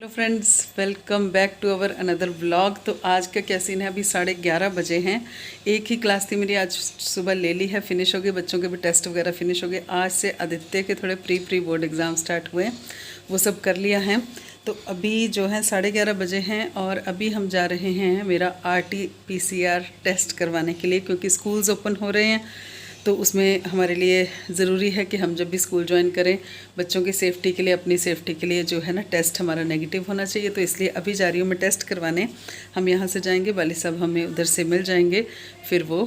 Hello friends, welcome back to our another vlog. तो आज का क्या सीन है, अभी 11:30 बजे हैं। एक ही क्लास थी मेरी, आज सुबह ले ली है, फिनिश हो गई, बच्चों के भी टेस्ट वगैरह फिनिश हो गए। आज से आदित्य के थोड़े प्री बोर्ड एग्ज़ाम स्टार्ट हुए, वो सब कर लिया है। तो अभी जो है 11:30 बजे हैं और अभी हम जा रहे हैं मेरा RT-PCR टेस्ट करवाने के लिए, क्योंकि स्कूल्स ओपन हो रहे हैं। तो उसमें हमारे लिए ज़रूरी है कि हम जब भी स्कूल ज्वाइन करें, बच्चों की सेफ़्टी के लिए, अपनी सेफ़्टी के लिए जो है ना, टेस्ट हमारा नेगेटिव होना चाहिए। तो इसलिए अभी जा रही हूँ मैं टेस्ट करवाने। हम यहाँ से जाएंगे, वाली साहब हमें उधर से मिल जाएंगे, फिर वो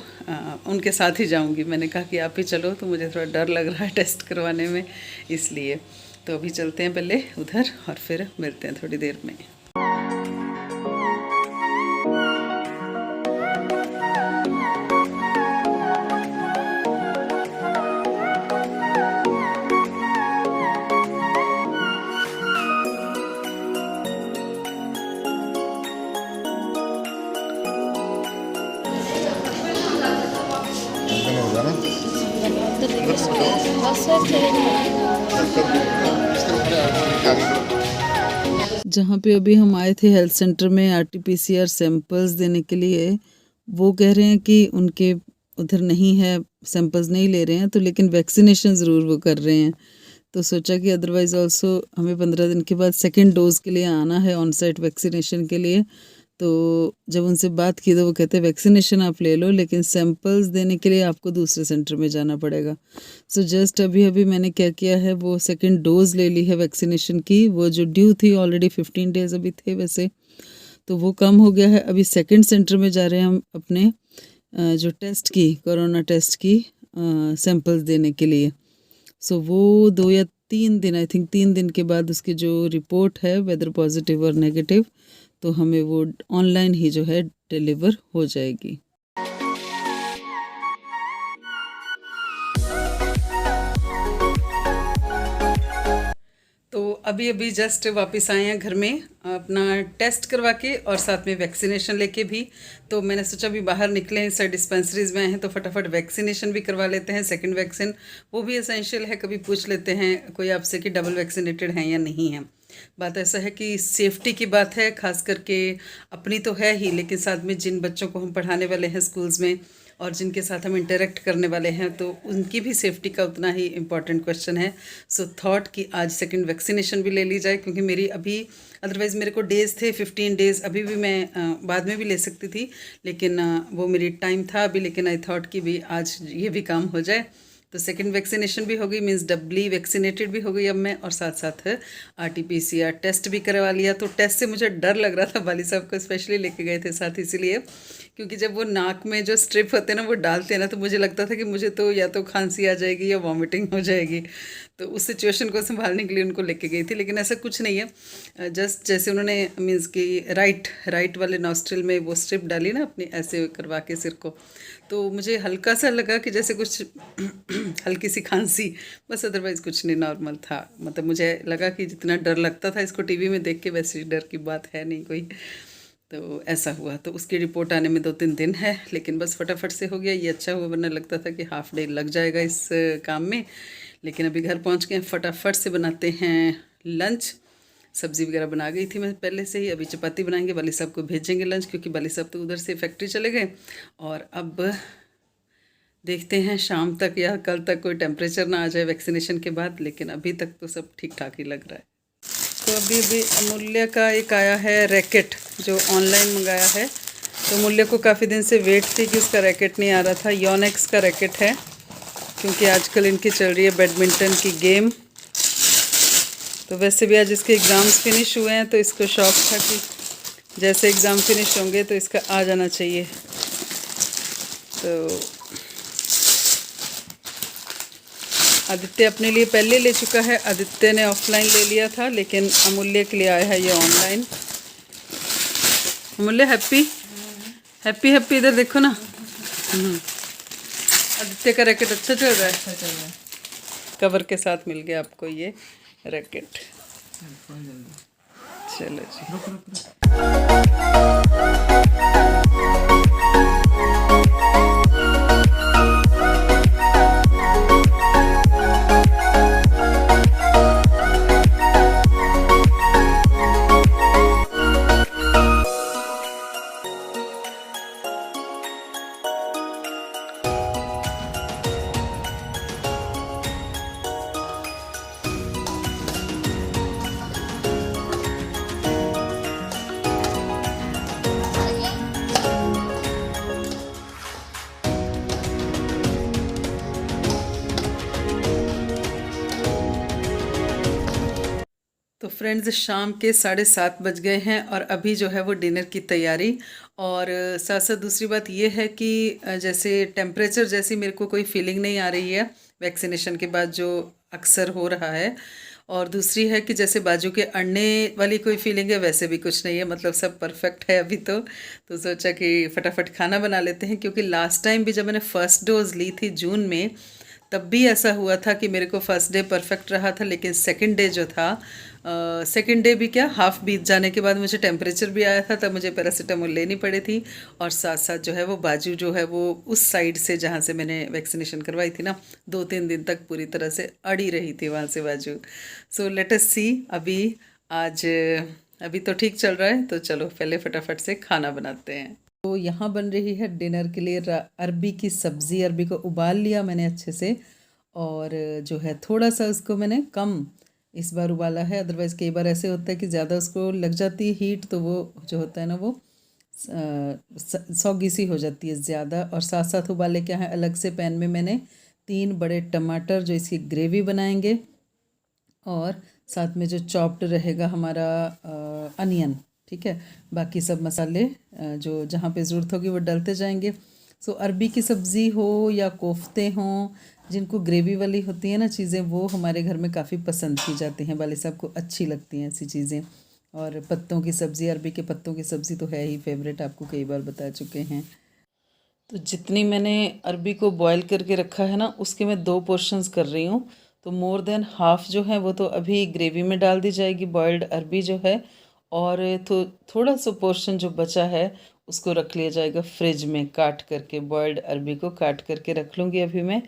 उनके साथ ही जाऊँगी। मैंने कहा कि आप ही चलो, तो मुझे थोड़ा डर लग रहा है टेस्ट करवाने में, इसलिए। तो अभी चलते हैं पहले उधर और फिर मिलते हैं थोड़ी देर में। होगा ना। जहाँ पे अभी हम आए थे हेल्थ सेंटर में RT-PCR सैंपल्स देने के लिए, वो कह रहे हैं कि उनके उधर नहीं है, सैंपल्स नहीं ले रहे हैं, तो लेकिन वैक्सीनेशन ज़रूर वो कर रहे हैं। तो सोचा कि अदरवाइज़ ऑल्सो हमें 15 दिन के बाद सेकेंड डोज़ के लिए आना है ऑन साइट वैक्सीनेशन के लिए। तो जब उनसे बात की तो वो कहते हैं वैक्सीनेशन आप ले लो, लेकिन सैंपल्स देने के लिए आपको दूसरे सेंटर में जाना पड़ेगा। सो जस्ट अभी मैंने क्या किया है, वो सेकंड डोज़ ले ली है वैक्सीनेशन की। वो जो ड्यू थी ऑलरेडी 15 डेज़ अभी थे वैसे, तो वो कम हो गया है। अभी सेकंड सेंटर में जा रहे हैं हम अपने जो टेस्ट की, कोरोना टेस्ट की सैंपल्स देने के लिए। सो वो 2 या 3 दिन, आई थिंक 3 दिन के बाद उसकी जो रिपोर्ट है, वेदर पॉजिटिव और नेगेटिव, तो हमें वो ऑनलाइन ही जो है डिलीवर हो जाएगी। तो अभी जस्ट वापस आए हैं घर में, अपना टेस्ट करवा के और साथ में वैक्सीनेशन लेके भी। तो मैंने सोचा अभी बाहर निकले हैं, सर डिस्पेंसरीज में आए हैं, तो फटाफट वैक्सीनेशन भी करवा लेते हैं। सेकंड वैक्सीन वो भी एसेंशियल है, कभी पूछ लेते हैं कोई आपसे कि डबल वैक्सीनेटेड हैं या नहीं है। बात ऐसा है कि सेफ्टी की बात है, खास करके अपनी तो है ही, लेकिन साथ में जिन बच्चों को हम पढ़ाने वाले हैं स्कूल्स में और जिनके साथ हम इंटरेक्ट करने वाले हैं, तो उनकी भी सेफ्टी का उतना ही इम्पॉर्टेंट क्वेश्चन है। सो थॉट कि आज सेकंड वैक्सीनेशन भी ले ली जाए, क्योंकि मेरी अभी अदरवाइज़ मेरे को डेज़ थे 15 डेज़, अभी भी मैं बाद में भी ले सकती थी, लेकिन वो मेरी टाइम था अभी। लेकिन आई थॉट कि भी आज ये भी काम हो जाए। तो सेकंड वैक्सीनेशन भी हो गई, मीन्स डबली वैक्सीनेटेड भी हो गई अब मैं, और साथ साथ RT-PCR टेस्ट भी करवा लिया। तो टेस्ट से मुझे डर लग रहा था, वाली साहब को स्पेशली लेके गए थे साथ, इसीलिए क्योंकि जब वो नाक में जो स्ट्रिप होते हैं ना, वो डालते हैं ना, तो मुझे लगता था कि मुझे तो या तो खांसी आ जाएगी या वॉमिटिंग हो जाएगी। तो उस सिचुएशन को संभालने के लिए उनको लेके गई थी, लेकिन ऐसा कुछ नहीं है। जस्ट जैसे उन्होंने मीन्स कि राइट वाले नॉस्ट्रिल में वो स्ट्रिप डाली ना अपनी, ऐसे करवा के सिर को, तो मुझे हल्का सा लगा कि जैसे कुछ हल्की सी खांसी, बस, अदरवाइज़ कुछ नहीं, नॉर्मल था। मतलब मुझे लगा कि जितना डर लगता था इसको टीवी में देख के, वैसे डर की बात है नहीं कोई। तो ऐसा हुआ। तो उसकी रिपोर्ट आने में 2-3 दिन है, लेकिन बस फटाफट से हो गया, ये अच्छा हुआ, वरना लगता था कि हाफ डे लग जाएगा इस काम में। लेकिन अभी घर पहुंच गए, फटाफट से बनाते हैं लंच। सब्ज़ी वगैरह बना गई थी मैं पहले से ही, अभी चपाती बनाएंगे, वाली साहब को भेजेंगे लंच, क्योंकि वाली साहब तो उधर से फैक्ट्री चले गए। और अब देखते हैं शाम तक या कल तक कोई टेम्परेचर ना आ जाए वैक्सीनेशन के बाद, लेकिन अभी तक तो सब ठीक ठाक ही लग रहा है। तो अभी अमूल्य का एक आया है रैकेट, जो ऑनलाइन मंगाया है। तो अमूल्य को काफ़ी दिन से वेट थी कि उसका रैकेट नहीं आ रहा था। योनेक्स का रैकेट है, क्योंकि आजकल इनकी चल रही है बैडमिंटन की गेम। तो वैसे भी आज इसके एग्ज़ाम्स फिनिश हुए हैं, तो इसको शौक था कि जैसे एग्ज़ाम फिनिश होंगे तो इसका आ जाना चाहिए। तो आदित्य अपने लिए पहले ले चुका है, आदित्य ने ऑफलाइन ले लिया था, लेकिन अमूल्य के लिए आया है ये ऑनलाइन। अमूल्य हैप्पी इधर देखो ना। आदित्य का रैकेट अच्छा चल रहा है, कवर के साथ मिल गया आपको ये रैकेट। चलो जी। फ्रेंड्स शाम के 7:30 बज गए हैं और अभी जो है वो डिनर की तैयारी। और साथ साथ दूसरी बात ये है कि जैसे टेम्परेचर जैसी मेरे को कोई फीलिंग नहीं आ रही है वैक्सीनेशन के बाद जो अक्सर हो रहा है। और दूसरी है कि जैसे बाजू के अड़ने वाली कोई फीलिंग है, वैसे भी कुछ नहीं है, मतलब सब परफेक्ट है अभी तो सोचा कि फटाफट खाना बना लेते हैं, क्योंकि लास्ट टाइम भी जब मैंने फ़र्स्ट डोज़ ली थी जून में, तब भी ऐसा हुआ था कि मेरे को फर्स्ट डे परफेक्ट रहा था, लेकिन सेकंड डे जो था, सेकंड डे भी क्या, हाफ बीत जाने के बाद मुझे टेम्परेचर भी आया था, तब मुझे पैरासीटामोल लेनी पड़ी थी। और साथ साथ जो है वो बाजू जो है वो उस साइड से जहाँ से मैंने वैक्सीनेशन करवाई थी ना, 2-3 दिन तक पूरी तरह से अड़ी रही थी वहाँ से बाजू। सो लेट अस सी। आज अभी तो ठीक चल रहा है, तो चलो पहले फटाफट से खाना बनाते हैं। तो यहाँ बन रही है डिनर के लिए अरबी की सब्ज़ी। अरबी को उबाल लिया मैंने अच्छे से, और जो है थोड़ा सा उसको मैंने कम इस बार उबाला है, अदरवाइज़ कई बार ऐसे होता है कि ज़्यादा उसको लग जाती है हीट, तो वो जो होता है ना वो सौगी सी हो जाती है ज़्यादा। और साथ साथ उबाले क्या है, अलग से पैन में मैंने 3 बड़े टमाटर जो इसकी ग्रेवी बनाएंगे, और साथ में जो चॉप्ड रहेगा हमारा अनियन, ठीक है। बाकी सब मसाले जो जहाँ पे ज़रूरत होगी वो डालते जाएंगे। सो अरबी की सब्ज़ी हो या कोफ्ते हों, जिनको ग्रेवी वाली होती है ना चीज़ें, वो हमारे घर में काफ़ी पसंद की जाती हैं, वाले साहब को अच्छी लगती हैं ऐसी चीज़ें। और पत्तों की सब्ज़ी, अरबी के पत्तों की सब्ज़ी तो है ही फेवरेट, आपको कई बार बता चुके हैं। तो जितनी मैंने अरबी को बॉईल करके रखा है ना, उसके मैं 2 पोर्शंस कर रही हूँ। तो मोर देन हाफ़ जो है वो तो अभी ग्रेवी में डाल दी जाएगी, बॉइल्ड अरबी जो है। और थोड़ा सा पोर्शन जो बचा है उसको रख लिया जाएगा फ्रिज में, काट करके बॉइल्ड अरबी को काट करके रख लूँगी अभी मैं।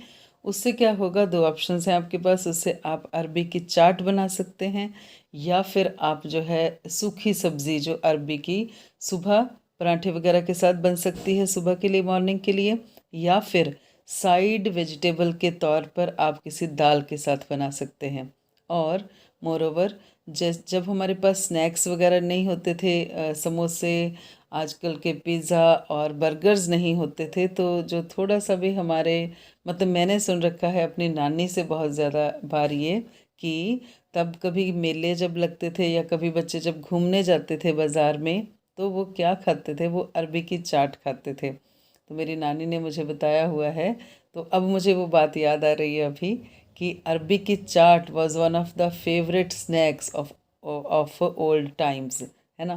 उससे क्या होगा, 2 ऑप्शंस हैं आपके पास। उससे आप अरबी की चाट बना सकते हैं, या फिर आप जो है सूखी सब्ज़ी जो अरबी की सुबह पराठे वगैरह के साथ बन सकती है सुबह के लिए, मॉर्निंग के लिए, या फिर साइड वेजिटेबल के तौर पर आप किसी दाल के साथ बना सकते हैं। और मोरोवर जब हमारे पास स्नैक्स वगैरह नहीं होते थे, समोसे, आजकल के पिज़्ज़ा और बर्गर्स नहीं होते थे, तो जो थोड़ा सा भी हमारे, मतलब मैंने सुन रखा है अपनी नानी से बहुत ज़्यादा बार ये, कि तब कभी मेले जब लगते थे या कभी बच्चे जब घूमने जाते थे बाज़ार में, तो वो क्या खाते थे, वो अरबी की चाट खाते थे। तो मेरी नानी ने मुझे बताया हुआ है, तो अब मुझे वो बात याद आ रही है अभी, कि अरबी की chaat was one of the favourite snacks of old times, है ना।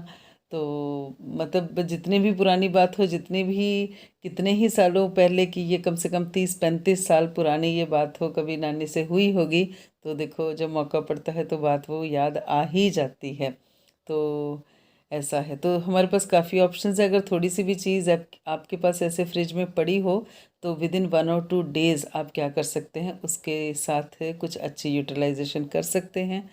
तो मतलब जितनी भी पुरानी बात हो, जितनी भी कितने ही सालों पहले की, ये कम से कम 30-35 साल पुरानी ये बात हो, कभी नानी से हुई होगी, तो देखो जब मौका पड़ता है तो बात वो याद आ ही जाती है। तो ऐसा है, तो हमारे पास काफ़ी ऑप्शंस है। अगर थोड़ी सी भी चीज़ आपके पास ऐसे फ्रिज में पड़ी हो, तो विद इन 1 और 2 डेज़ आप क्या कर सकते हैं, उसके साथ कुछ अच्छी यूटिलाइजेशन कर सकते हैं।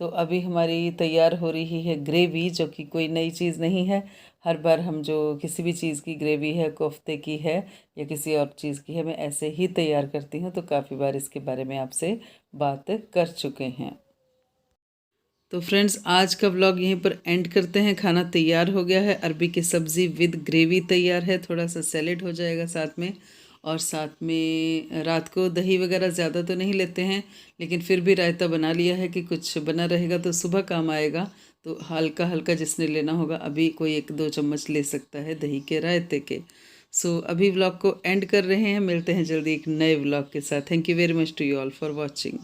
तो अभी हमारी तैयार हो रही है ग्रेवी, जो कि कोई नई चीज़ नहीं है। हर बार हम जो किसी भी चीज़ की ग्रेवी है, कोफ्ते की है या किसी और चीज़ की है, मैं ऐसे ही तैयार करती हूँ। तो काफ़ी बार इसके बारे में आपसे बात कर चुके हैं। तो फ्रेंड्स आज का व्लॉग यहीं पर एंड करते हैं। खाना तैयार हो गया है, अरबी की सब्ज़ी विद ग्रेवी तैयार है, थोड़ा सा सैलेड हो जाएगा साथ में। और साथ में रात को दही वगैरह ज़्यादा तो नहीं लेते हैं, लेकिन फिर भी रायता बना लिया है कि कुछ बना रहेगा तो सुबह काम आएगा। तो हल्का हल्का जिसने लेना होगा, अभी कोई 1-2 चम्मच ले सकता है दही के रायते के। सो अभी व्लॉग को एंड कर रहे हैं, मिलते हैं जल्दी एक नए व्लॉग के साथ। Thank you very much to you all for watching.